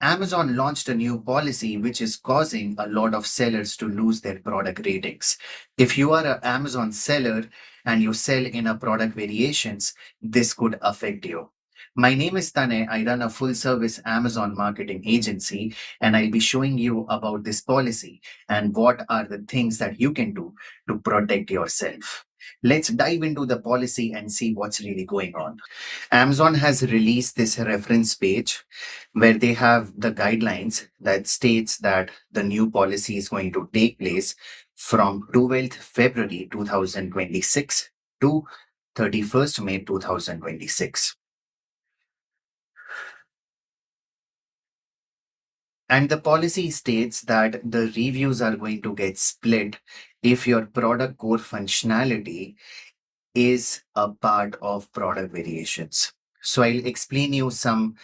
Amazon launched a new policy which is causing a lot of sellers to lose their product ratings. If you are an Amazon seller and you sell in a product variations, this could affect you. My name is Tane. I run a full service Amazon marketing agency, and I'll be showing you about this policy and what are the things that you can do to protect yourself. Let's dive into the policy and see what's really going on. Amazon has released this reference page where they have the guidelines that states that the new policy is going to take place from 12th February 2026 to 31st May 2026. And the policy states that the reviews are going to get split if your product core functionality is a part of product variations. So I'll explain you some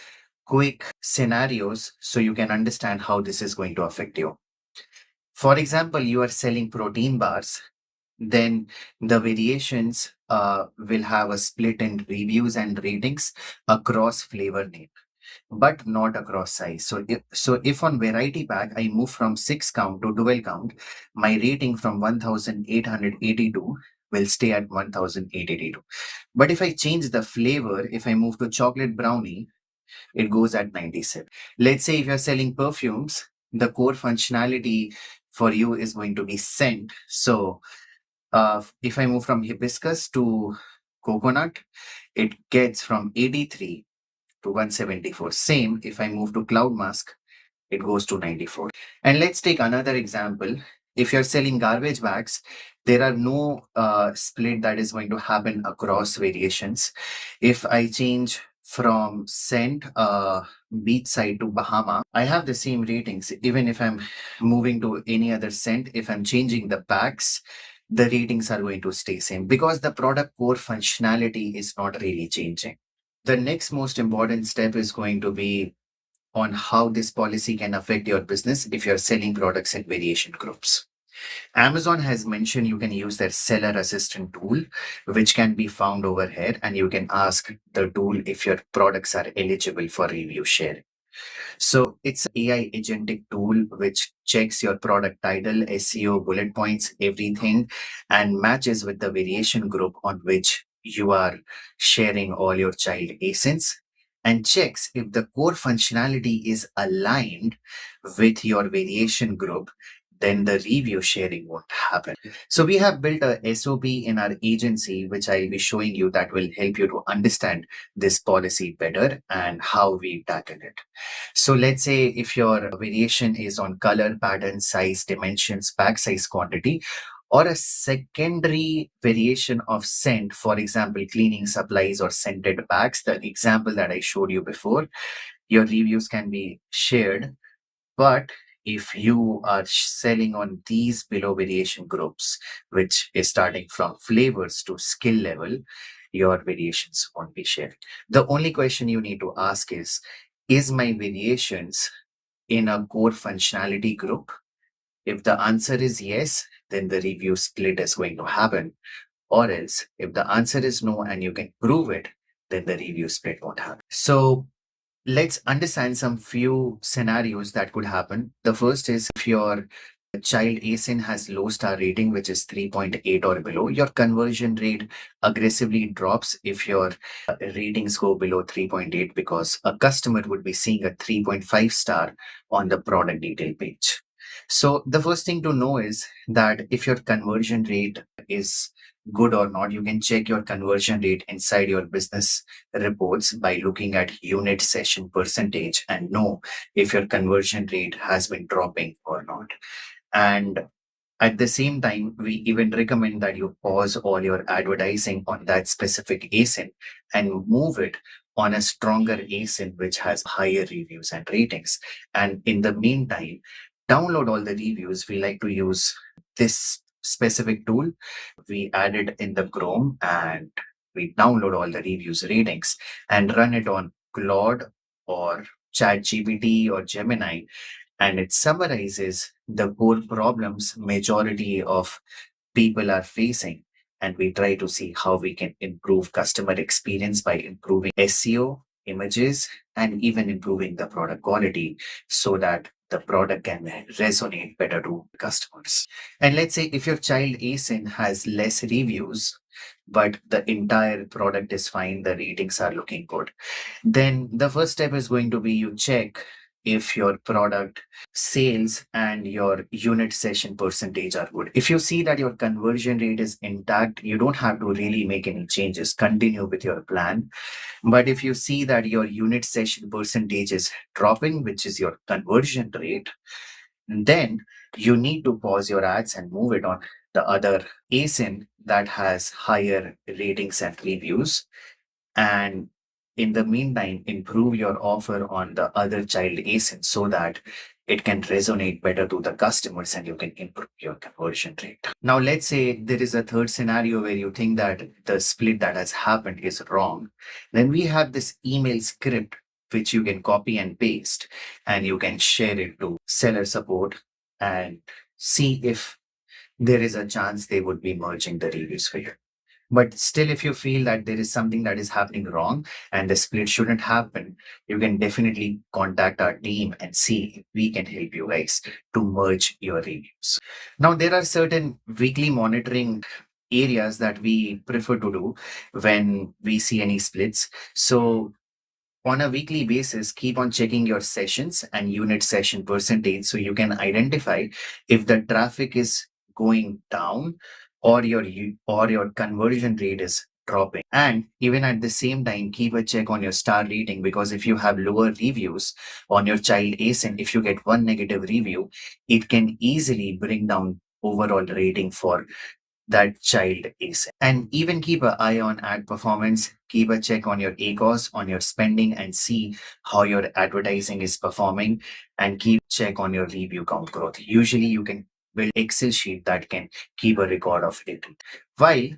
quick scenarios so you can understand how this is going to affect you. For example, you are selling protein bars, then the variations will have a split in reviews and ratings across flavor name, but not across size. So if on variety pack I move from 6 count to 12 count, my rating from 1882 will stay at 1882. But if I change the flavor, if I move to chocolate brownie, it goes at 97. Let's say if you're selling perfumes, the core functionality for you is going to be scent. So if I move from hibiscus to coconut, it gets from 83 to 174. Same if I move to cloud mask, it goes to 94. And let's take another example. If you're selling garbage bags, there are no split that is going to happen across variations. If I change from scent beachside to Bahama, I have the same ratings. Even if I'm moving to any other scent, if I'm changing the packs, the ratings are going to stay same because the product core functionality is not really changing. The next most important step is going to be on how this policy can affect your business if you're selling products in variation groups. Amazon has mentioned you can use their seller assistant tool, which can be found over here, and you can ask the tool if your products are eligible for review sharing. So it's an AI agentic tool which checks your product title, SEO, bullet points, everything, and matches with the variation group on which you are sharing all your child ASINs and checks if the core functionality is aligned with your variation group, then the review sharing won't happen. So we have built a SOP in our agency, which I'll be showing you that will help you to understand this policy better and how we tackle it. So let's say if your variation is on color, pattern, size, dimensions, pack size, quantity, or a secondary variation of scent, for example, cleaning supplies or scented packs, the example that I showed you before, your reviews can be shared. But if you are selling on these below variation groups, which is starting from flavors to skill level, your variations won't be shared. The only question you need to ask is my variations in a core functionality group? If the answer is yes, then the review split is going to happen. Or else, if the answer is no and you can prove it, then the review split won't happen. So let's understand some few scenarios that could happen. The first is if your child ASIN has low star rating, which is 3.8 or below, your conversion rate aggressively drops if your ratings go below 3.8 because a customer would be seeing a 3.5 star on the product detail page. So the first thing to know is that if your conversion rate is good or not, you can check your conversion rate inside your business reports by looking at unit session percentage and know if your conversion rate has been dropping or not. And at the same time, we even recommend that you pause all your advertising on that specific ASIN and move it on a stronger ASIN which has higher reviews and ratings. And in the meantime, download all the reviews. We like to use this specific tool. We add it in the Chrome and we download all the reviews ratings and run it on Claude or ChatGPT or Gemini, and it summarizes the core problems majority of people are facing, and we try to see how we can improve customer experience by improving SEO, images, and even improving the product quality so that the product can resonate better to customers. And let's say if your child ASIN has less reviews, but the entire product is fine, the ratings are looking good, then the first step is going to be you check if your product sales and your unit session percentage are good. If you see that your conversion rate is intact, you don't have to really make any changes. Continue with your plan. But if you see that your unit session percentage is dropping, which is your conversion rate, then you need to pause your ads and move it on the other ASIN that has higher ratings and reviews. And in the meantime, improve your offer on the other child ASIN so that it can resonate better to the customers and you can improve your conversion rate. Now, let's say there is a third scenario where you think that the split that has happened is wrong. Then we have this email script which you can copy and paste and you can share it to seller support and see if there is a chance they would be merging the reviews for you. But still, if you feel that there is something that is happening wrong and the split shouldn't happen, you can definitely contact our team and see if we can help you guys to merge your reviews. Now, there are certain weekly monitoring areas that we prefer to do when we see any splits. So on a weekly basis, keep on checking your sessions and unit session percentage so you can identify if the traffic is going down or your conversion rate is dropping. And even at the same time, keep a check on your star rating, because if you have lower reviews on your child ASIN, if you get one negative review, it can easily bring down overall rating for that child is. And even keep an eye on ad performance, keep a check on your ACOS, on your spending, and see how your advertising is performing, and keep check on your review count growth. Usually you can build Excel sheet that can keep a record of it. While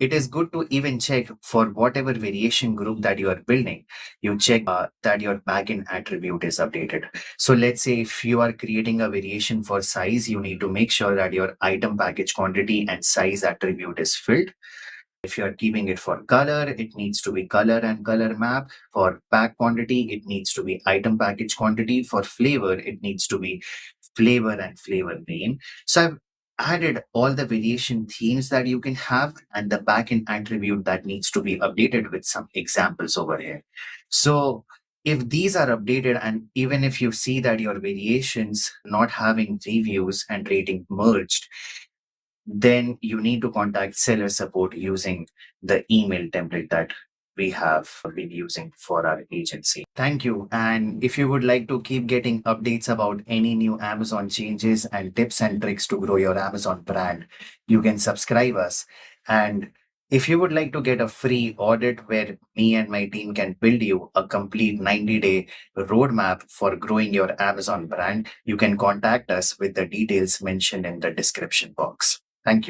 it is good to even check for whatever variation group that you are building, you check that your backend attribute is updated. So let's say if you are creating a variation for size, you need to make sure that your item package quantity and size attribute is filled. If you are keeping it for color, it needs to be color and color map. For pack quantity, it needs to be item package quantity. For flavor, it needs to be flavor and flavor name. So I've added all the variation themes that you can have and the backend attribute that needs to be updated with some examples over here. So if these are updated, and even if you see that your variations not having reviews and rating merged, then you need to contact seller support using the email template that we have been using for our agency. Thank you. And if you would like to keep getting updates about any new Amazon changes and tips and tricks to grow your Amazon brand, you can subscribe us. And if you would like to get a free audit where me and my team can build you a complete 90-day roadmap for growing your Amazon brand, you can contact us with the details mentioned in the description box. Thank you.